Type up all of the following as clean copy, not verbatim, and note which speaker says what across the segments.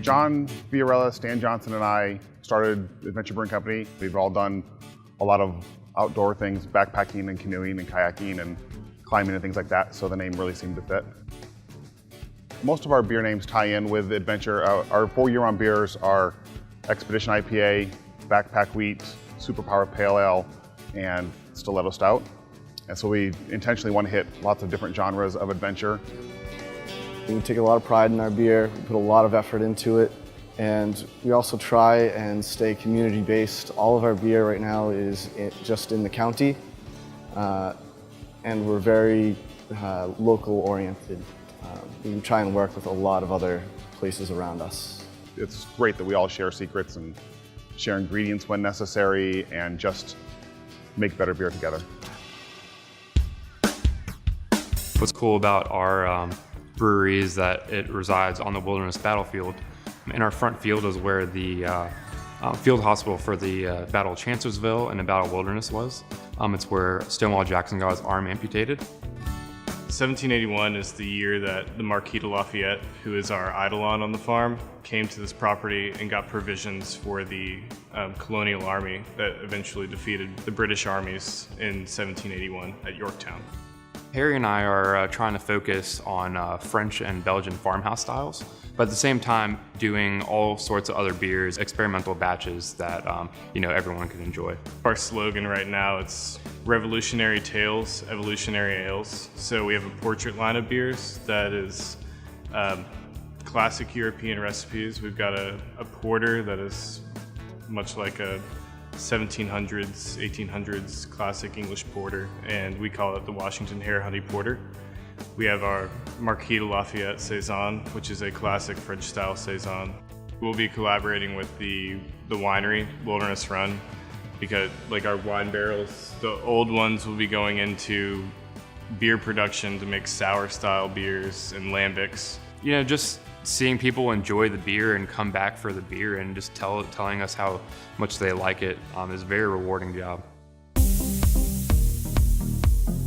Speaker 1: John Fiorella, Stan Johnson, and I started Adventure Brewing Company. We've all done a lot of outdoor things, backpacking and canoeing and kayaking and climbing and things like that, so the name really seemed to fit. Most of our beer names tie in with adventure. Our 4 year-round beers are Expedition IPA, Backpack Wheat, Superpower Pale Ale, and Stiletto Stout. And so we intentionally want to hit lots of different genres of adventure.
Speaker 2: We take a lot of pride in our beer, we put a lot of effort into it, and we also try and stay community-based. All of our beer right now is just in the county, and we're very local-oriented. We try and work with a lot of other places around us.
Speaker 1: It's great that we all share secrets and share ingredients when necessary and just make better beer together.
Speaker 3: What's cool about our brewery is that it resides on the wilderness battlefield. In our front field is where the field hospital for the Battle of Chancellorsville and the Battle of Wilderness was. It's where Stonewall Jackson got his arm amputated.
Speaker 4: 1781 is the year that the Marquis de Lafayette, who is our eidolon on the farm, came to this property and got provisions for the colonial army that eventually defeated the British armies in 1781 at Yorktown.
Speaker 3: Harry and I are trying to focus on French and Belgian farmhouse styles, but at the same time doing all sorts of other beers, experimental batches that everyone can enjoy.
Speaker 4: Our slogan right now, it's Revolutionary Tales, Evolutionary Ales. So we have a portrait line of beers that is classic European recipes. We've got a porter that is much like a 1700s, 1800s classic English porter, and we call it the Washington Hare Honey Porter. We have our Marquis de Lafayette Saison, which is a classic French-style Saison. We'll be collaborating with the winery, Wilderness Run, because like our wine barrels, the old ones will be going into beer production to make sour-style beers and lambics.
Speaker 3: Just seeing people enjoy the beer and come back for the beer and just telling us how much they like it is a very rewarding job.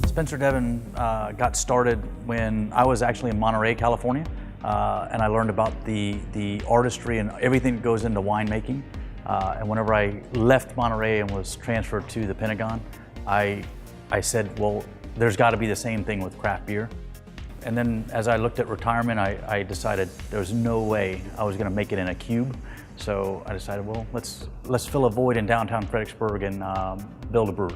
Speaker 5: Spencer Devon got started when I was actually in Monterey, California, and I learned about the artistry and everything that goes into winemaking. And whenever I left Monterey and was transferred to the Pentagon, I said, well, there's got to be the same thing with craft beer. And then as I looked at retirement, I decided there was no way I was going to make it in a cube. So I decided, well, let's fill a void in downtown Fredericksburg and build a brewery.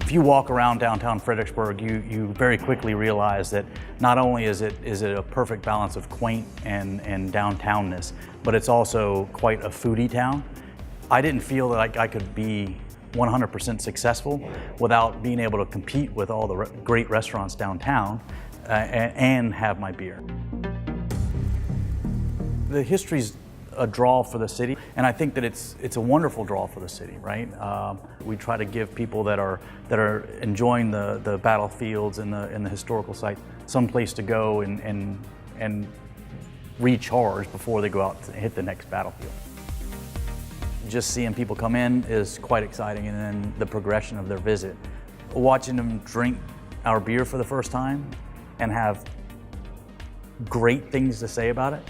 Speaker 5: If you walk around downtown Fredericksburg, you very quickly realize that not only is it a perfect balance of quaint and downtownness, but it's also quite a foodie town. I didn't feel that I could be 100% successful without being able to compete with all the great restaurants downtown and have my beer. The history's a draw for the city, and I think that it's a wonderful draw for the city, right? We try to give people that are enjoying the battlefields and the historical site some place to go and recharge before they go out and hit the next battlefield. Just seeing people come in is quite exciting, and then the progression of their visit. Watching them drink our beer for the first time and have great things to say about it.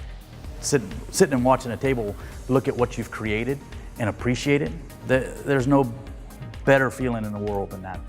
Speaker 5: Sitting and watching a table look at what you've created and appreciate it, there's no better feeling in the world than that.